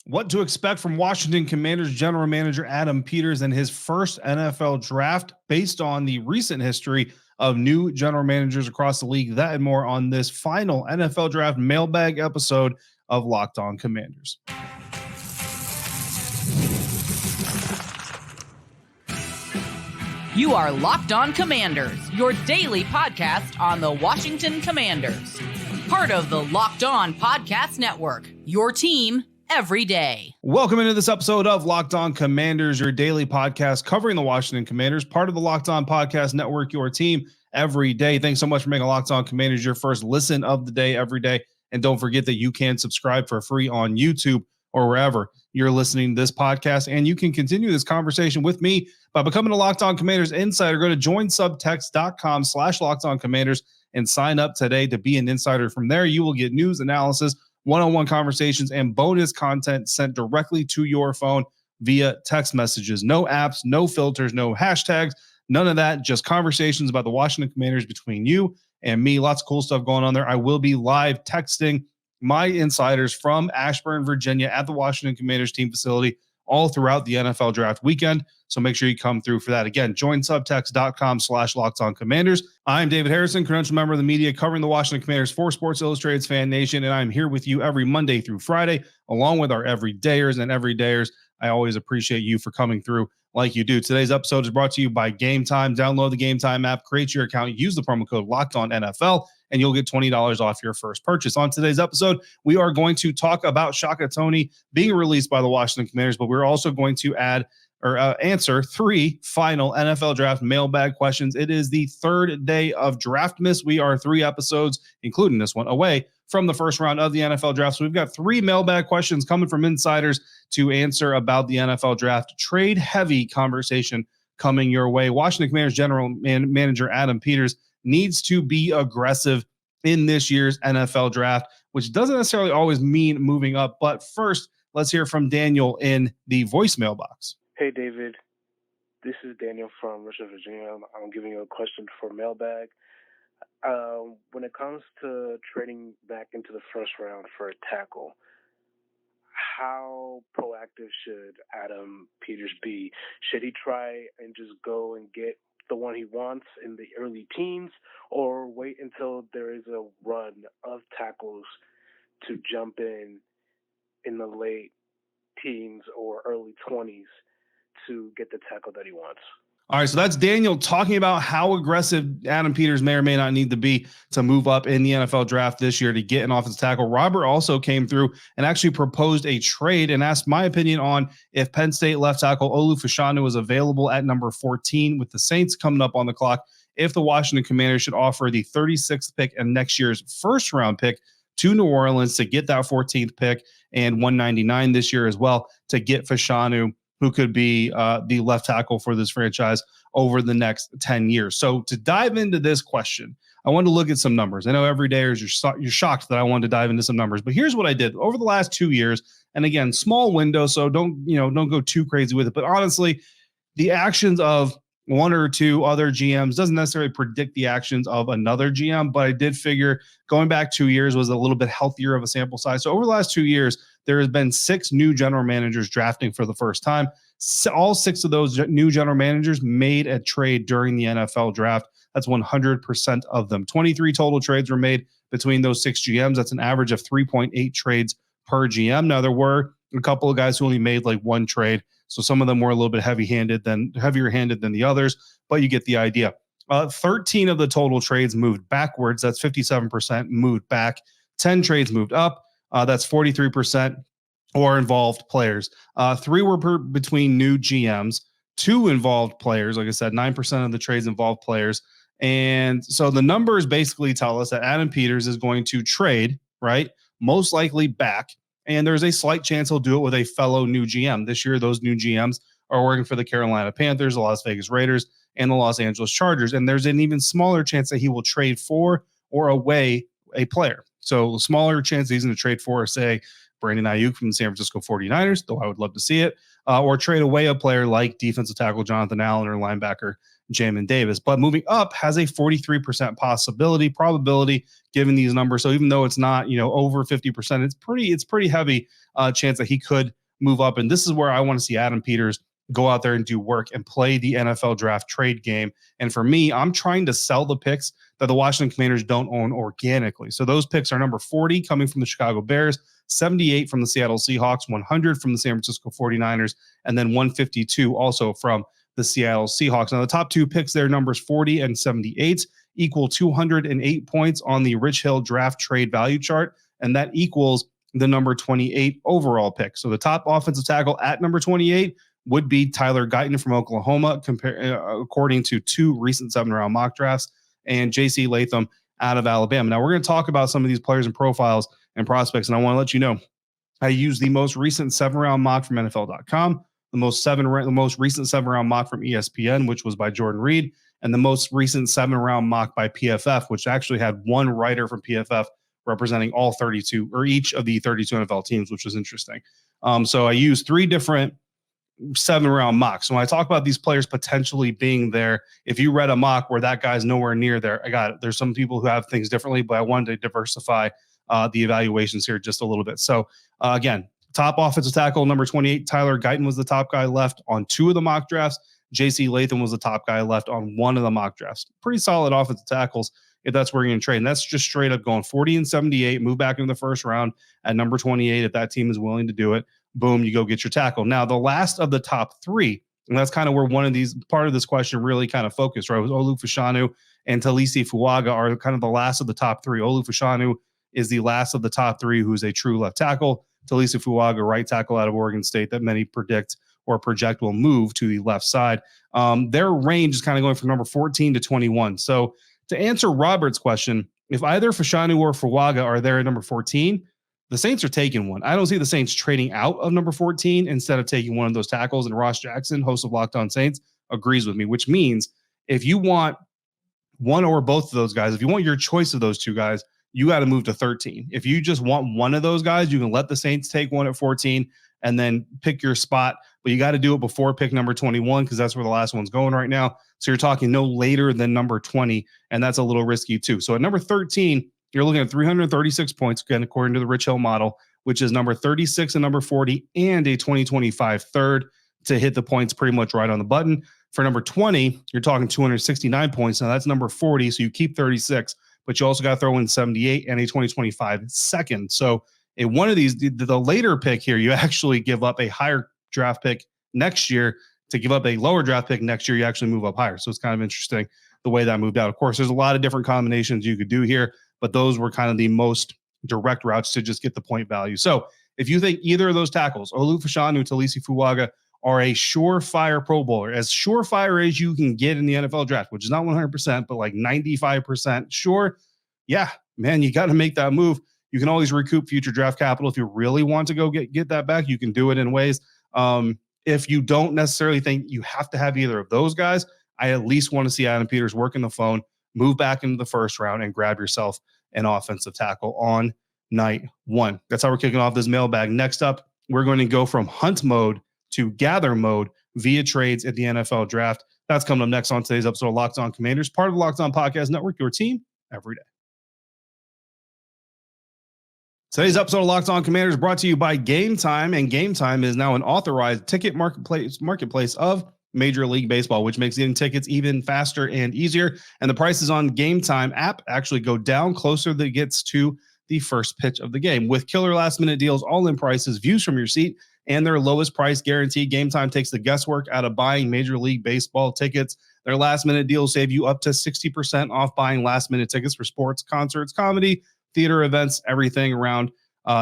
What to expect from Washington Commanders general manager Adam Peters and his first NFL draft based on the recent history of new general managers across the league. That and more on this final NFL draft mailbag episode of Locked On Commanders. You are Locked On Commanders, your daily podcast on the Washington Commanders. Part of the Locked On Podcast Network, your team every day. Welcome into this episode of Locked On Commanders, your daily podcast covering the Washington Commanders, part of the Locked On Podcast Network, your team every day. Thanks so much for making Locked On Commanders your first listen of the day every day. And don't forget that you can subscribe for free on YouTube or wherever you're listening to this podcast. And you can continue this conversation with me by becoming a Locked On Commanders insider. Go to joinsubtext.com/LockedOnCommanders and sign up today to be an insider. From there, you will get news, analysis, one-on-one conversations, and bonus content sent directly to your phone via text messages. No apps, no filters, no hashtags, none of that. Just conversations about the Washington Commanders between you and me. Lots of cool stuff going on there. I will be live texting my insiders from Ashburn, Virginia at the Washington Commanders team facility all throughout the NFL draft weekend. So make sure you come through for that. Again, join subtext.com/LockedOnCommanders. I'm David Harrison, credentialed member of the media covering the Washington Commanders for Sports Illustrated's FanNation, and I'm here with you every Monday through Friday, along with our everydayers and everydayers. I always appreciate you for coming through like you do. Today's episode is brought to you by Game Time. Download the Game Time app, create your account, use the promo code LOCKEDONNFL, and you'll get $20 off your first purchase. On today's episode, we are going to talk about Shaka Toney being released by the Washington Commanders, but we're also going to answer three final NFL draft mailbag questions. It is the third day of Draftmas. We are 3 episodes, including this one, away from the first round of the NFL draft. So we've got 3 mailbag questions coming from insiders to answer about the NFL draft. Trade heavy conversation coming your way. Washington Commanders general manager Adam Peters needs to be aggressive in this year's NFL draft, which doesn't necessarily always mean moving up. But first, let's hear from Daniel in the voicemail box. Hey, David. This is Daniel from Richmond, Virginia. I'm giving you a question for Mailbag. When it comes to trading back into the first round for a tackle, how proactive should Adam Peters be? Should he try and just go and get the one he wants in the early teens, or wait until there is a run of tackles to jump in the late teens or early 20s to get the tackle that he wants? All right, so that's Daniel talking about how aggressive Adam Peters may or may not need to be to move up in the NFL draft this year to get an offensive tackle. Robert also came through and actually proposed a trade and asked my opinion on if Penn State left tackle Olu Fashanu is available at number 14 with the Saints coming up on the clock, if the Washington Commanders should offer the 36th pick and next year's first round pick to New Orleans to get that 14th pick and 199 this year as well to get Fashanu, who could be the left tackle for this franchise over the next 10 years. So to dive into this question, I wanted to look at some numbers. I know everydayers, you're shocked that I wanted to dive into some numbers, but here's what I did over the last 2 years. And again, small window, so don't go too crazy with it. But honestly, the actions of one or two other GMs doesn't necessarily predict the actions of another GM, but I did figure going back 2 years was a little bit healthier of a sample size. So over the last 2 years, there has been 6 new general managers drafting for the first time. All 6 of those new general managers made a trade during the NFL draft. That's 100% of them. 23 total trades were made between those 6 GMs. That's an average of 3.8 trades per GM. Now, there were a couple of guys who only made like 1 trade. So some of them were a little bit heavier-handed than the others, but you get the idea. 13 of the total trades moved backwards. That's 57% moved back. 10 trades moved up. That's 43%, or involved players. 3 were between new GMs. 2 involved players. Like I said, 9% of the trades involved players. And so the numbers basically tell us that Adam Peters is going to trade, right? Most likely back. And there's a slight chance he'll do it with a fellow new GM. This year, those new GMs are working for the Carolina Panthers, the Las Vegas Raiders, and the Los Angeles Chargers. And there's an even smaller chance that he will trade for or away a player. So smaller chance he's going to trade for, say, Brandon Ayuk from the San Francisco 49ers, though I would love to see it, or trade away a player like defensive tackle Jonathan Allen or linebacker Jamin Davis. But moving up has a 43% probability given these numbers. So even though it's not, over 50%, it's pretty heavy chance that he could move up. And this is where I want to see Adam Peters go out there and do work and play the NFL draft trade game. And for me, I'm trying to sell the picks that the Washington Commanders don't own organically. So those picks are number 40 coming from the Chicago Bears, 78 from the Seattle Seahawks, 100 from the San Francisco 49ers, and then 152 also from the Seattle Seahawks. Now, the top two picks there, numbers 40 and 78, equal 208 points on the Rich Hill draft trade value chart, and that equals the number 28 overall pick. So the top offensive tackle at number 28 would be Tyler Guyton from Oklahoma, according to two recent 7-round mock drafts, and J.C. Latham out of Alabama. Now, we're going to talk about some of these players and profiles and prospects, and I want to let you know, I used the most recent 7-round mock from NFL.com, the most recent 7-round mock from ESPN, which was by Jordan Reed, and the most recent 7-round mock by PFF, which actually had one writer from PFF representing all 32 or each of the 32 NFL teams, which was interesting. So I used three different 7-round mocks. So when I talk about these players potentially being there, if you read a mock where that guy's nowhere near there, I got it. There's some people who have things differently, but I wanted to diversify the evaluations here just a little bit. So again, top offensive tackle, number 28, Tyler Guyton was the top guy left on 2 of the mock drafts. J.C. Latham was the top guy left on 1 of the mock drafts. Pretty solid offensive tackles if that's where you're going to trade. And that's just straight up going 40 and 78, move back into the first round at number 28 if that team is willing to do it. Boom, you go get your tackle. Now, the last of the top 3, and that's kind of where part of this question really kind of focused, right? Was Olu Fashanu and Talisi Fuaga are kind of the last of the top 3. Olu Fashanu is the last of the top 3 who's a true left tackle. Talisi Fuaga, right tackle out of Oregon State that many predict or project will move to the left side. Their range is kind of going from number 14 to 21. So to answer Robert's question, if either Fashanu or Fuaga are there at number 14, the Saints are taking one. I don't see the Saints trading out of number 14 instead of taking one of those tackles. And Ross Jackson, host of Locked On Saints, agrees with me, which means if you want one or both of those guys, if you want your choice of those two guys, you got to move to 13. If you just want one of those guys, you can let the Saints take one at 14 and then pick your spot. But you got to do it before pick number 21 because that's where the last one's going right now. So you're talking no later than number 20, and that's a little risky too. So at number 13, you're looking at 336 points, again, according to the Rich Hill model, which is number 36 and number 40 and a 2025 third to hit the points pretty much right on the button. For number 20, you're talking 269 points. Now that's number 40, so you keep 36, but you also got to throw in 78 and a 2025 second. So in one of these, the later pick here, you actually give up a higher draft pick next year. To give up a lower draft pick next year, you actually move up higher. So it's kind of interesting the way that moved out. Of course, there's a lot of different combinations you could do here, but those were kind of the most direct routes to just get the point value. So if you think either of those tackles, Olu Fashanu, Talisi Fuaga, are a surefire Pro Bowler, as surefire as you can get in the NFL draft, which is not 100%, but like 95% sure, yeah, man, you got to make that move. You can always recoup future draft capital. If you really want to go get that back, you can do it in ways. If you don't necessarily think you have to have either of those guys, I at least want to see Adam Peters working the phone, move back into the first round, and grab yourself an offensive tackle on night 1. That's how we're kicking off this mailbag. Next up, we're going to go from hunt mode to gather mode via trades at the NFL draft. That's coming up next on today's episode of Locked On Commanders, part of the Locked On Podcast Network, your team every day. Today's episode of Locked On Commanders brought to you by Game Time, and Game Time is now an authorized ticket marketplace of Major League Baseball, which makes getting tickets even faster and easier. And the prices on Game Time app actually go down closer that gets to the first pitch of the game. With killer last-minute deals, all-in prices, views from your seat, and their lowest price guarantee, Game Time takes the guesswork out of buying Major League Baseball tickets. Their last-minute deals save you up to 60% off buying last-minute tickets for sports, concerts, comedy, theater events, everything around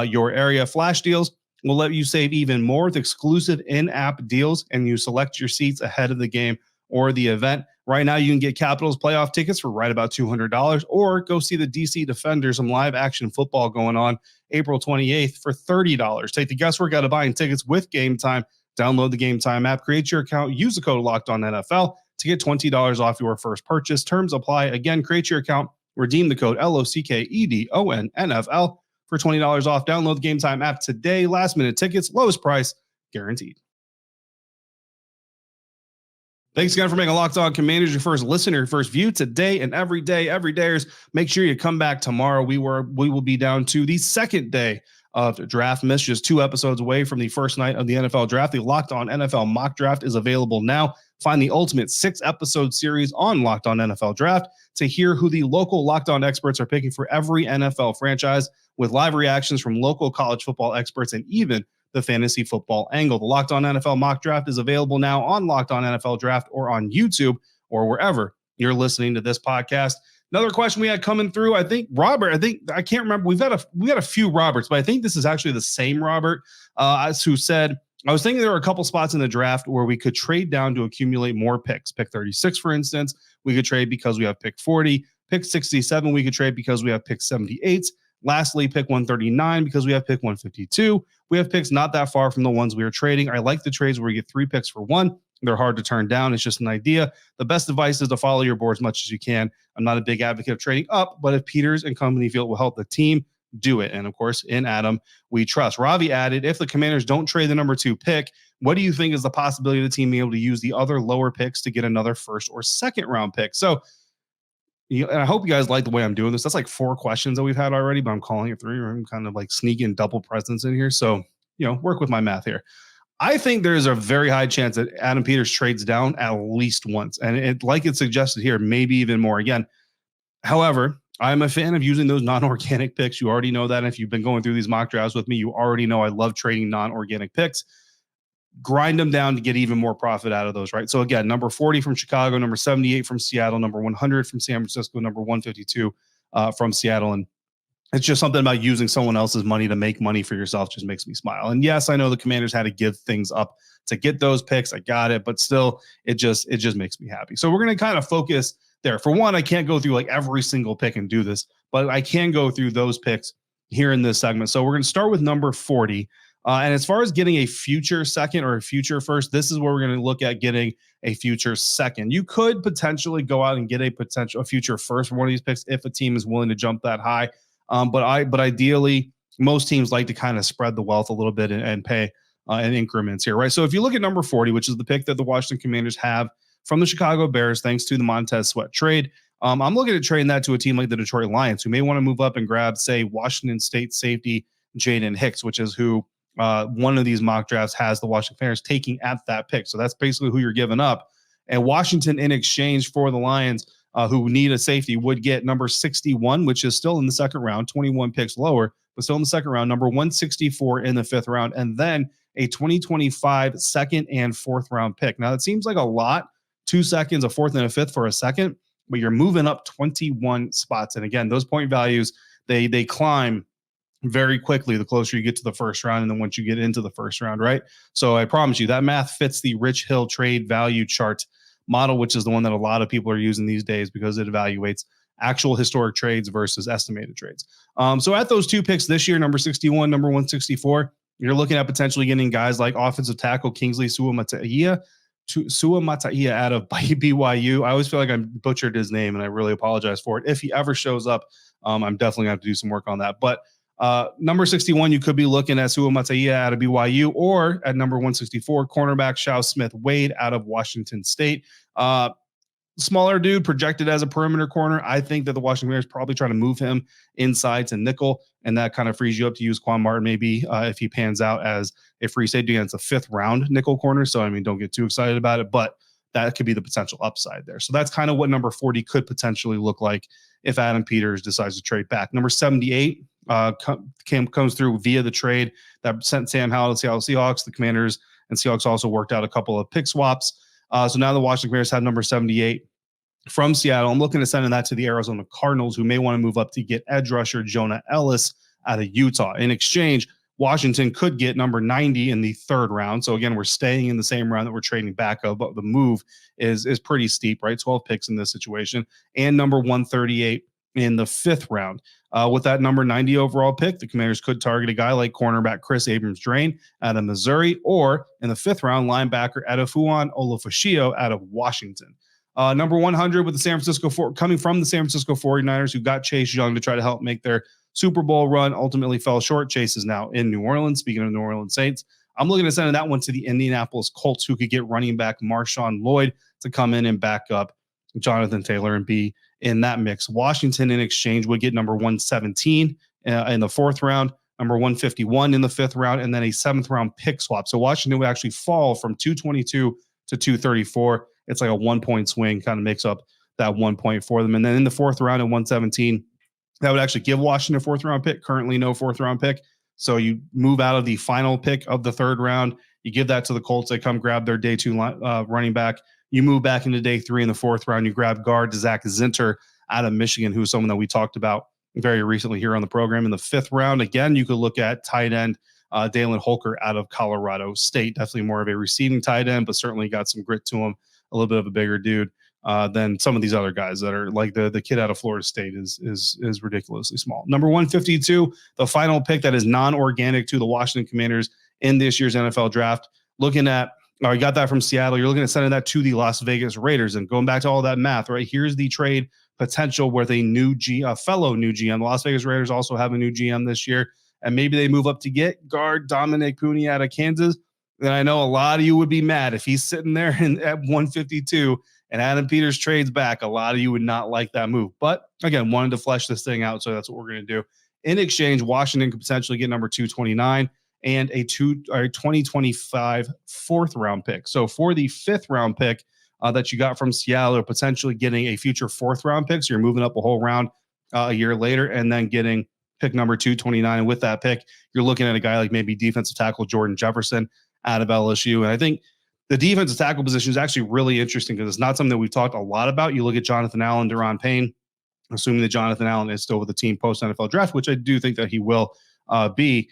your area. Flash deals will let you save even more with exclusive in-app deals, and you select your seats ahead of the game or the event. Right now, you can get Capitals playoff tickets for right about $200, or go see the DC Defenders, some live action football going on April 28th for $30. Take the guesswork out of buying tickets with Game Time. Download the Game Time app, create your account, use the code LOCKEDONNFL to get $20 off your first purchase. Terms apply. Again, create your account, redeem the code LOCKEDONNFL for $20 off. Download the Game Time app today. Last minute tickets, lowest price guaranteed. Thanks again for making Locked On Commanders your first listener, your first view today and every day, everydayers. Make sure you come back tomorrow. We will be down to the second day of draft miss, just 2 episodes away from the first night of the NFL draft. The Locked On NFL mock draft is available now. Find the ultimate 6-episode series on Locked On NFL Draft to hear who the local Locked On experts are picking for every NFL franchise, with live reactions from local college football experts and even the fantasy football angle. The Locked On NFL mock draft is available now on Locked On NFL Draft or on YouTube or wherever you're listening to this podcast. Another question we had coming through, I think Robert, I can't remember. We got a few Roberts, but I think this is actually the same Robert who said, I was thinking there were a couple spots in the draft where we could trade down to accumulate more picks. Pick 36, for instance, we could trade because we have pick 40. Pick 67, we could trade because we have pick 78. Lastly, pick 139 because we have pick 152. We have picks not that far from the ones we are trading. I like the trades where we get 3 picks for 1. They're hard to turn down. It's just an idea. The best advice is to follow your board as much as you can. I'm not a big advocate of trading up, but if Peters and company feel it will help the team, do it. And of course, in Adam, we trust. Ravi added, if the Commanders don't trade the number 2 pick, what do you think is the possibility of the team being able to use the other lower picks to get another first or second round pick? So, and I hope you guys like the way I'm doing this. That's like 4 questions that we've had already, but I'm calling it 3. I'm kind of like sneaking double presents in here. So, work with my math here. I think there's a very high chance that Adam Peters trades down at least once. And like it's suggested here, maybe even more again. However, I'm a fan of using those non-organic picks. You already know that. If you've been going through these mock drafts with me, you already know I love trading non-organic picks. Grind them down to get even more profit out of those, right? So again, number 40 from Chicago, number 78 from Seattle, number 100 from San Francisco, number 152 from Seattle. And it's just something about using someone else's money to make money for yourself just makes me smile. And yes, I know the Commanders had to give things up to get those picks. I got it, but still, it just makes me happy. So we're going to kind of focus there. For one, I can't go through like every single pick and do this, but I can go through those picks here in this segment. So we're going to start with number 40. And as far as getting a future second or a future first, this is where we're going to look at getting a future second. You could potentially go out and get a future first from one of these picks if a team is willing to jump that high. But ideally, most teams like to kind of spread the wealth a little bit and pay in increments here, right? So if you look at number 40, which is the pick that the Washington Commanders have from the Chicago Bears, thanks to the Montez Sweat trade, I'm looking at trading that to a team like the Detroit Lions, who may want to move up and grab, say, Washington State safety Jaden Hicks, which is who one of these mock drafts has the Washington Commanders taking at that pick. So that's basically who you're giving up. And Washington, in exchange for the Lions, who need a safety, would get number 61, which is still in the second round, 21 picks lower, but still in the second round, number 164 in the 5th round, and then a 2025 second and 4th round pick. Now, that seems like a lot, 2 seconds, a 4th and a 5th for a second, but you're moving up 21 spots. And again, those point values, they climb very quickly the closer you get to the first round, and then once you get into the first round, right? So I promise you that math fits the Rich Hill trade value chart model, which is the one that a lot of people are using these days because it evaluates actual historic trades versus estimated trades. So at those 2 picks this year, number 61, number 164, you're looking at potentially getting guys like offensive tackle Kingsley Suamataia out of BYU. I always feel like I butchered his name, and I really apologize for it. If he ever shows up, I'm definitely going to have to do some work on that. But number 61, you could be looking at Suamataia out of BYU, or at number 164, cornerback Shao Smith-Wade out of Washington State. Smaller dude, projected as a perimeter corner. I think that the Washington Commanders probably trying to move him inside to nickel, and that kind of frees you up to use Quan Martin maybe if he pans out as a free safety against a 5th round nickel corner. So, I mean, don't get too excited about it, but that could be the potential upside there. So that's kind of what number 40 could potentially look like if Adam Peters decides to trade back. Number 78 comes through via the trade that sent Sam Howell to Seattle Seahawks. The Commanders and Seahawks also worked out a couple of pick swaps. So now the Washington Commanders have number 78 from Seattle. I'm looking to send that to the Arizona Cardinals, who may want to move up to get edge rusher Jonah Ellis out of Utah. In exchange, Washington could get number 90 in the 3rd round. So again, we're staying in the same round that we're trading back of, but the move is pretty steep, right? 12 picks in this situation, and number 138 in the 5th round. With that number 90 overall pick, the Commanders could target a guy like cornerback Chris Abrams-Drain out of Missouri, or in the 5th round, linebacker Edefuan Olufashio out of Washington. Number 100 with the coming from the San Francisco 49ers, who got Chase Young to try to help make their Super Bowl run, ultimately fell short. Chase is now in New Orleans. Speaking of New Orleans Saints, I'm looking to send that one to the Indianapolis Colts, who could get running back Marshawn Lloyd to come in and back up Jonathan Taylor and be in that mix. Washington, in exchange, would get number 117 in the fourth round, number 151 in the fifth round, and then a seventh round pick swap. So Washington would actually fall from 222 to 234. It's like a 1 point swing, kind of makes up that 1 point for them. And then in the fourth round at 117, that would actually give Washington a fourth round pick. Currently, no fourth round pick. So you move out of the final pick of the third round. You give that to the Colts. They come grab their day two running back. You move back into day three in the fourth round. You grab guard Zach Zinter out of Michigan, who's someone that we talked about very recently here on the program. In the fifth round, again, you could look at tight end Dalen Holker out of Colorado State. Definitely more of a receiving tight end, but certainly got some grit to him. A little bit of a bigger dude than some of these other guys that are like the kid out of Florida State is ridiculously small. Number 152, the final pick that is non-organic to the Washington Commanders in this year's NFL draft. Looking at, you got that from Seattle. You're looking at sending that to the Las Vegas Raiders, and going back to all that math, right? Here's the trade potential with a fellow new GM. The Las Vegas Raiders also have a new GM this year, and maybe they move up to get guard Dominic Puni out of Kansas. Then I know a lot of you would be mad if he's sitting there at 152 and Adam Peters trades back. A lot of you would not like that move. But again, wanted to flesh this thing out, so that's what we're going to do. In exchange, Washington could potentially get number 229 and a 2025 fourth round pick. So for the fifth round pick that you got from Seattle, or potentially getting a future fourth round pick, so you're moving up a whole round a year later, and then getting pick number 229. And with that pick, you're looking at a guy like maybe defensive tackle Jordan Jefferson out of LSU. And I think the defensive tackle position is actually really interesting because it's not something that we've talked a lot about. You look at Jonathan Allen, Deron Payne, assuming that Jonathan Allen is still with the team post NFL draft, which I do think that he will be.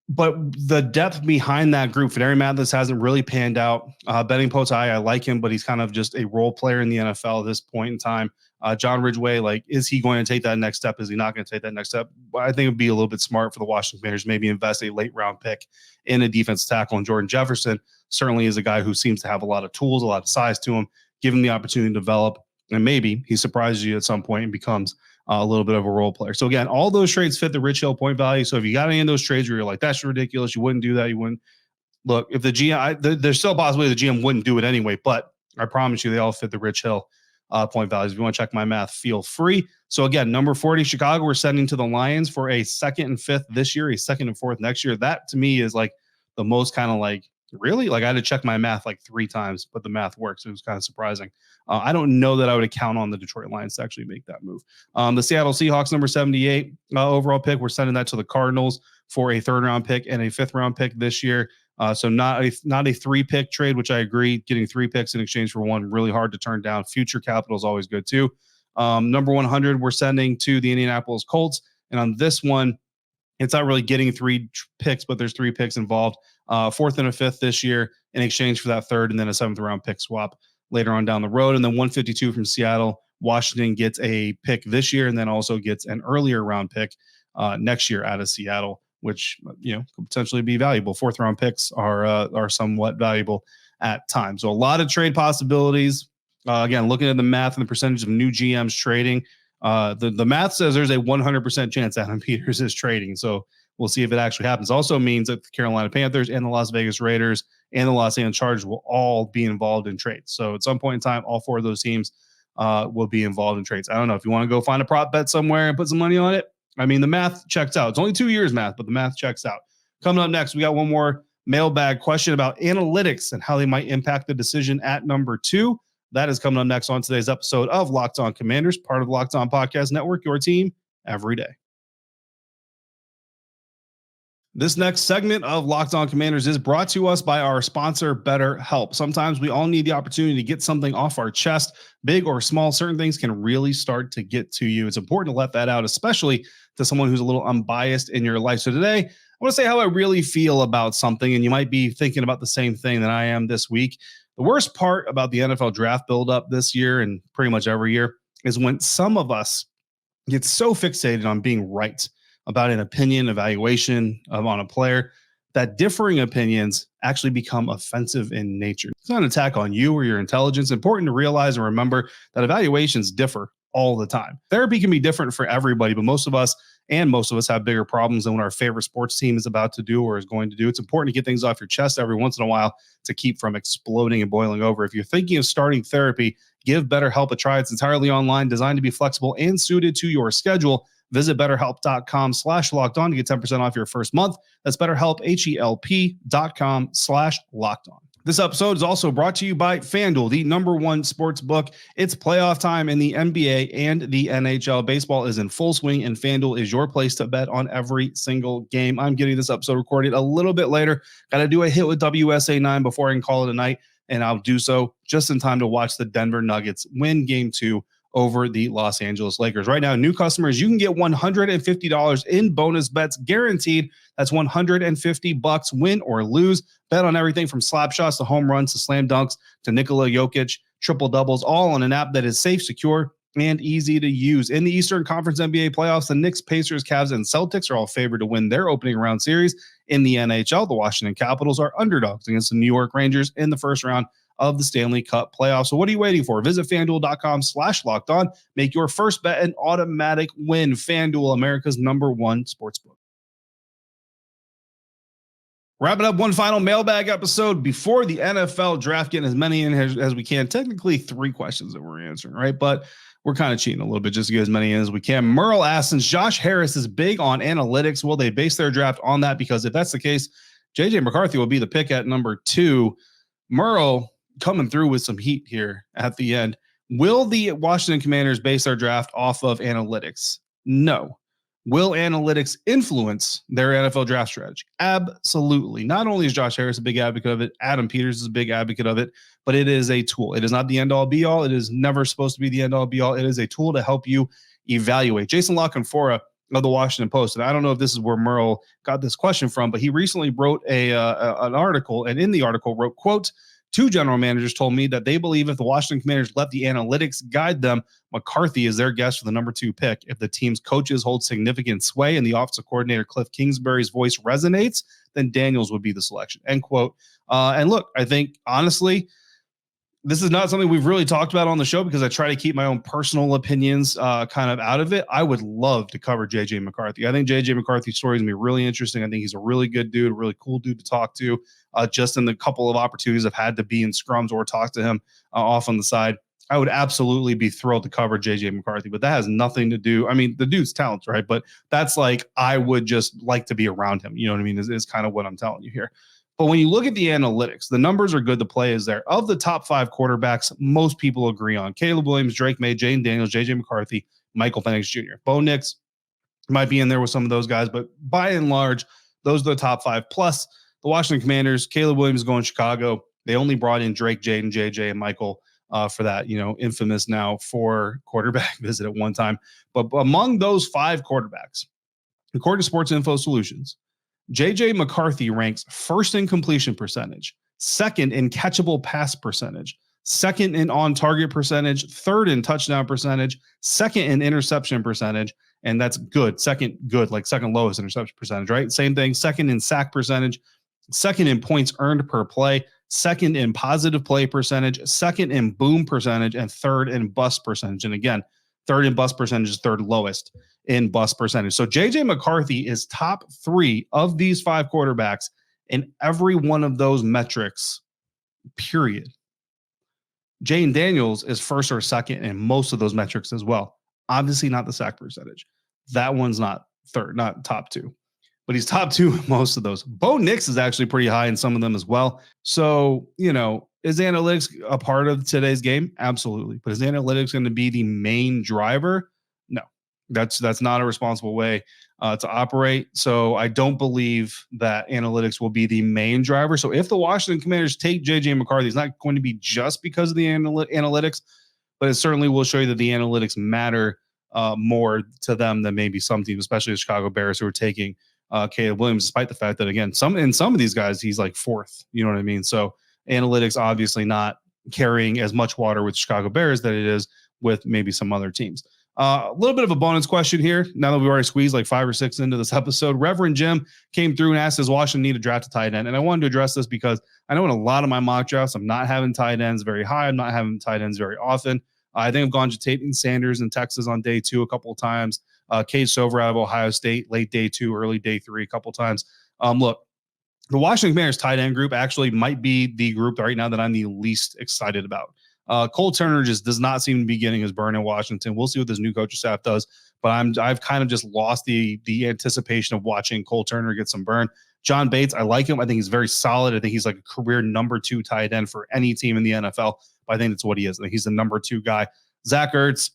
But the depth behind that group, Federi Mathis hasn't really panned out. Benning Potai, I like him, but he's kind of just a role player in the NFL at this point in time. John Ridgeway, like, is he going to take that next step? Is he not going to take that next step? I think it would be a little bit smart for the Washington Commanders, maybe invest a late round pick in a defensive tackle. And Jordan Jefferson certainly is a guy who seems to have a lot of tools, a lot of size to him. Give him the opportunity to develop, and maybe he surprises you at some point and becomes a little bit of a role player. So again, all those trades fit the Rich Hill point value. So if you got any of those trades where you're like, that's ridiculous, you wouldn't do that, you wouldn't. Look, if the GM, there's still a possibility the GM wouldn't do it anyway, but I promise you they all fit the Rich Hill point values. If you want to check my math, feel free. So again, number 40, Chicago, we're sending to the Lions for a second and fifth this year, a second and fourth next year. That to me is like the most kind of like, really? Like I had to check my math like 3 times, but the math works. It was kind of surprising. I don't know that I would count on the Detroit Lions to actually make that move. The Seattle Seahawks, number 78 overall pick, we're sending that to the Cardinals for a third round pick and a fifth round pick this year. So not a 3-pick trade, which I agree. Getting 3 picks in exchange for 1, really hard to turn down. Future capital is always good too. Number 100, we're sending to the Indianapolis Colts. And on this one, it's not really getting 3 picks, but there's 3 picks involved. Fourth and a fifth this year in exchange for that third, and then a 7th round pick swap later on down the road. And then 152 from Seattle. Washington gets a pick this year and then also gets an earlier round pick next year out of Seattle, which could potentially be valuable. 4th round picks are somewhat valuable at times. So a lot of trade possibilities. Again, looking at the math and the percentage of new GMs trading, the math says there's a 100% chance Adam Peters is trading. So we'll see if it actually happens. Also means that the Carolina Panthers and the Las Vegas Raiders and the Los Angeles Chargers will all be involved in trades. So at some point in time, all 4 of those teams will be involved in trades. I don't know if you want to go find a prop bet somewhere and put some money on it. I mean, the math checks out. It's only 2 years math, but the math checks out. Coming up next, we got one more mailbag question about analytics and how they might impact the decision at number 2. That is coming up next on today's episode of Locked On Commanders, part of the Locked On Podcast Network, your team every day. This next segment of Locked On Commanders is brought to us by our sponsor, BetterHelp. Sometimes we all need the opportunity to get something off our chest, big or small. Certain things can really start to get to you. It's important to let that out, especially to someone who's a little unbiased in your life. So today, I want to say how I really feel about something, and you might be thinking about the same thing that I am this week. The worst part about the NFL draft buildup this year, and pretty much every year, is when some of us get so fixated on being right about an opinion, evaluation on a player, that differing opinions actually become offensive in nature. It's not an attack on you or your intelligence. It's important to realize and remember that evaluations differ all the time. Therapy can be different for everybody, but most of us And most of us have bigger problems than what our favorite sports team is about to do or is going to do. It's important to get things off your chest every once in a while to keep from exploding and boiling over. If you're thinking of starting therapy, give BetterHelp a try. It's entirely online, designed to be flexible and suited to your schedule. Visit BetterHelp.com/lockedon to get 10% off your first month. That's BetterHelp, HELP.com/lockedon. This episode is also brought to you by FanDuel, the #1 sports book. It's playoff time in the NBA and the NHL. Baseball is in full swing, and FanDuel is your place to bet on every single game. I'm getting this episode recorded a little bit later. Got to do a hit with WSA 9 before I can call it a night, and I'll do so just in time to watch the Denver Nuggets win Game 2 over the Los Angeles Lakers. Right now, new customers, you can get $150 in bonus bets guaranteed. That's $150 win or lose. Bet on everything from slap shots to home runs to slam dunks to Nikola Jokic, triple doubles, all on an app that is safe, secure, and easy to use. In the Eastern Conference NBA playoffs, the Knicks, Pacers, Cavs, and Celtics are all favored to win their opening round series. In the NHL, the Washington Capitals are underdogs against the New York Rangers in the first round of the Stanley Cup playoffs. So what are you waiting for? Visit FanDuel.com/lockedon. Make your first bet an automatic win. FanDuel, America's #1 sportsbook. Wrapping up one final mailbag episode before the NFL draft, getting as many in as we can. Technically 3 questions that we're answering, right? But we're kind of cheating a little bit just to get as many in as we can. Merle asks, since Josh Harris is big on analytics, will they base their draft on that? Because if that's the case, JJ McCarthy will be the pick at number 2. Merle coming through with some heat here at the end. Will the Washington Commanders base their draft off of analytics? No. Will analytics influence their NFL draft strategy? Absolutely. Not only is Josh Harris a big advocate of it, Adam Peters is a big advocate of it, but it is a tool. It is not the end-all be-all. It is never supposed to be the end-all be-all. It is a tool to help you evaluate. Jason La Canfora of the Washington Post, and I don't know if this is where Merle got this question from, but he recently wrote an article, and in the article wrote, quote, 2 general managers told me that they believe if the Washington Commanders let the analytics guide them, McCarthy is their guess for the number 2 pick. If the team's coaches hold significant sway and the offensive coordinator Cliff Kingsbury's voice resonates, then Daniels would be the selection, end quote. And look, I think, honestly, this is not something we've really talked about on the show because I try to keep my own personal opinions kind of out of it. I would love to cover JJ McCarthy. I think JJ McCarthy's story is going to be really interesting. I think he's a really good dude, a really cool dude to talk to. Just in the couple of opportunities I've had to be in scrums or talk to him off on the side, I would absolutely be thrilled to cover JJ McCarthy, but that has nothing to do. I mean, the dude's talented, right? But that's like, I would just like to be around him. You know what I mean? Is kind of what I'm telling you here. But when you look at the analytics, the numbers are good. The play is there. Of the top 5 quarterbacks, most people agree on Caleb Williams, Drake May, Jane Daniels, JJ McCarthy, Michael Penix Jr. Bo Nix might be in there with some of those guys, but by and large, those are the top 5. Plus, the Washington Commanders, Caleb Williams going to Chicago. They only brought in Drake, Jaden, JJ, and Michael for that, infamous now 4 quarterback visit at one time. But among those 5 quarterbacks, according to Sports Info Solutions, JJ McCarthy ranks first in completion percentage, second in catchable pass percentage, second in on-target percentage, third in touchdown percentage, second in interception percentage, and that's good. Second good, like second lowest interception percentage, right? Same thing. Second in sack percentage, second in points earned per play, second in positive play percentage, second in boom percentage, and third in bust percentage. And again, third in bust percentage is third lowest in bust percentage. So JJ McCarthy is top 3 of these 5 quarterbacks in every one of those metrics, period. Jane Daniels is first or second in most of those metrics as well. Obviously not the sack percentage. That one's not third, not top 2. But he's top 2 in most of those. Bo Nix is actually pretty high in some of them as well. So, is analytics a part of today's game? Absolutely. But is analytics going to be the main driver? No, that's not a responsible way to operate. So I don't believe that analytics will be the main driver. So if the Washington Commanders take JJ McCarthy, it's not going to be just because of the analytics, but it certainly will show you that the analytics matter more to them than maybe some teams, especially the Chicago Bears, who are taking Caleb Williams, despite the fact that, again, some of these guys, he's like 4th. You know what I mean? So analytics obviously not carrying as much water with Chicago Bears that it is with maybe some other teams. A little bit of a bonus question here. Now that we've already squeezed like 5 or 6 into this episode, Reverend Jim came through and asked, does Washington need to draft a tight end? And I wanted to address this because I know in a lot of my mock drafts, I'm not having tight ends very high. I'm not having tight ends very often. I think I've gone to Tate Sanders in Texas on day 2 a couple of times. Cade Stover out of Ohio State, late day 2, early day 3, a couple times. Look, the Washington Commanders tight end group actually might be the group right now that I'm the least excited about. Cole Turner just does not seem to be getting his burn in Washington. We'll see what this new coaching staff does, but I've kind of just lost the anticipation of watching Cole Turner get some burn. John Bates, I like him. I think he's very solid. I think he's like a career number 2 tight end for any team in the NFL. But I think that's what he is. I think he's the number 2 guy. Zach Ertz,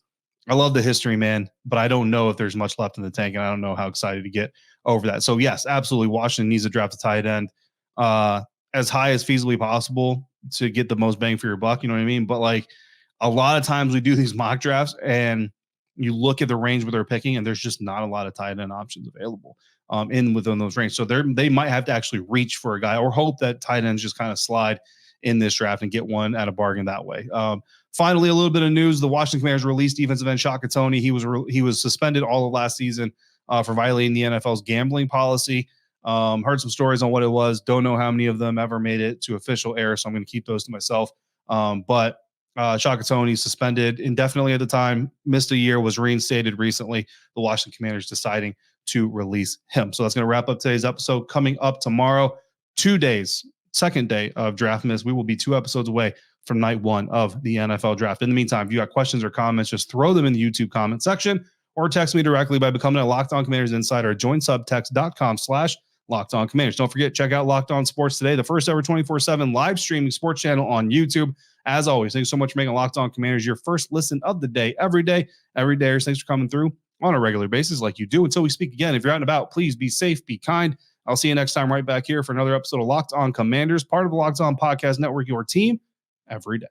I love the history, man, but I don't know if there's much left in the tank, and I don't know how excited to get over that. So, yes, absolutely, Washington needs to draft a tight end as high as feasibly possible to get the most bang for your buck. You know what I mean? But, like, a lot of times we do these mock drafts, and you look at the range where they're picking, and there's just not a lot of tight end options available within those ranges. So they might have to actually reach for a guy or hope that tight ends just kind of slide in this draft and get one at a bargain that way. Finally, a little bit of news. The Washington Commanders released defensive end Shaka Toney. He was suspended all of last season for violating the NFL's gambling policy. Heard some stories on what it was. Don't know how many of them ever made it to official air, so I'm going to keep those to myself. But Shaka Toney suspended indefinitely at the time, missed a year, was reinstated recently. The Washington Commanders deciding to release him. So that's going to wrap up today's episode. Coming up tomorrow, 2 days, second day of Draft Miss. We will be 2 episodes away from night 1 of the NFL draft. In the meantime, if you got questions or comments, just throw them in the YouTube comment section or text me directly by becoming a Locked On Commanders Insider. Join subtext.com/Locked On Commanders. Don't forget, check out Locked On Sports Today, the first ever 24/7 live streaming sports channel on YouTube. As always, thanks so much for making Locked On Commanders your first listen of the day, every day. Thanks for coming through on a regular basis like you do. Until we speak again, if you're out and about, please be safe, be kind. I'll see you next time right back here for another episode of Locked On Commanders, part of the Locked On Podcast Network, your team every day.